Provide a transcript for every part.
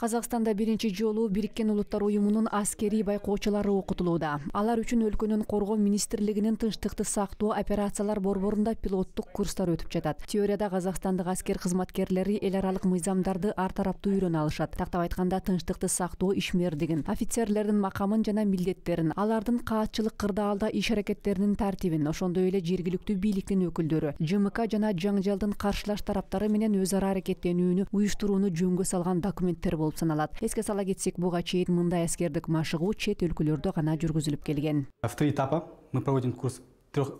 Казакстанда биринчи жолу Бириккен Улуттар уюмунун аскери байкоочулары окутулууда. Алар үчүн өлкөнүн коргоо министрлигинин тынчтыкты сактоо операциялар борборунда пилоттук курстар өтүп жатат. Теорияда казакстандык аскер кызматкерлери эл аралык мыйзамдарды ар тараптуу үйрөнө алышат. Тактап айтканда тынчтыкты сактоо ишмердигин, офицерлердин макамын жана милдеттерин, алардын каатчылык кырдаалда иш аракеттеринин тартибин, ошондой эле жергиликтүү бийликтин өкүлдөрү, ЖМК жана жаңжалдын каршылаш тараптары менен өз ара аракеттенүүнү уюштурууну жөнгө салган документтер болуп саналат. Эске сала кетсек, буга чейин мындай аскердик машыгуу чет өлкөлөрдө гана жүргүзүлүп келген. В 3 этапа мы проводим курс.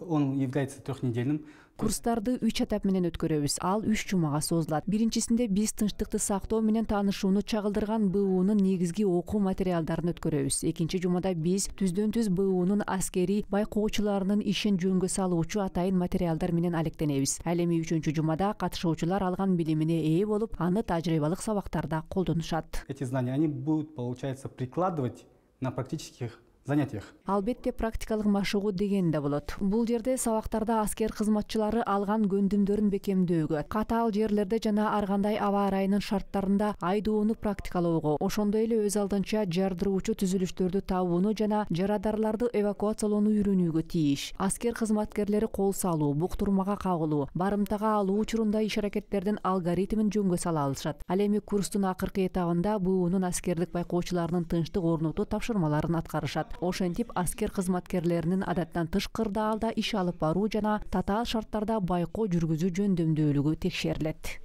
Он является трехнедельным. Курстарды 3 этап менен өткөрөбүз. Ал 3 жумага созулат. Биринчисинде биз тынчтыкты сактоо менен таанышууну чагылдырган БУнун негизги окуу материалдарын өткөрөбүз. Экинчи жумада биз түздөн-түз БУнун аскери байкоочуларынын ишин жөнгө салуучу атайын материалдар менен алектенебиз. Ал эми 3-чү жумада катышуучулар алган билимине ээ болуп, аны тажрыйбалык сабактарда колдонушат. Эти знания они будут, получается, прикладывать на практических занятиях. Албетте практикалык машыгуу деген да болот. Бул жерде сабактарда аскер кызматчылары алган көндүмдөрүн бекемдөөгө, катаал жерлерде жана ар кандай аба ырайынын шарттарында айдоону практикалоого, ошондой эле өз алдынча жардыруучу түзүлүштөрдү табууну жана жарадарларды эвакуациялоону үйрөнүүгө тийиш. Аскер кызматкерлери кол салуу, буктурмага кагылуу, барымтага алуу учурунда иш аракеттердин алгоритмин жөнгө сала алышат. Ал эми курстун акыркы этабында БУнун аскердик байкоочуларынын тынчтык орнотуу тапшырмаларын аткарышат. Ошентип аскер кызматкерлеринин адаттан тыш кырдаалда иш алып баруу жана татаал шарттарда байкоо жүргүзүү жөндөмдүүлүгү текшерилет.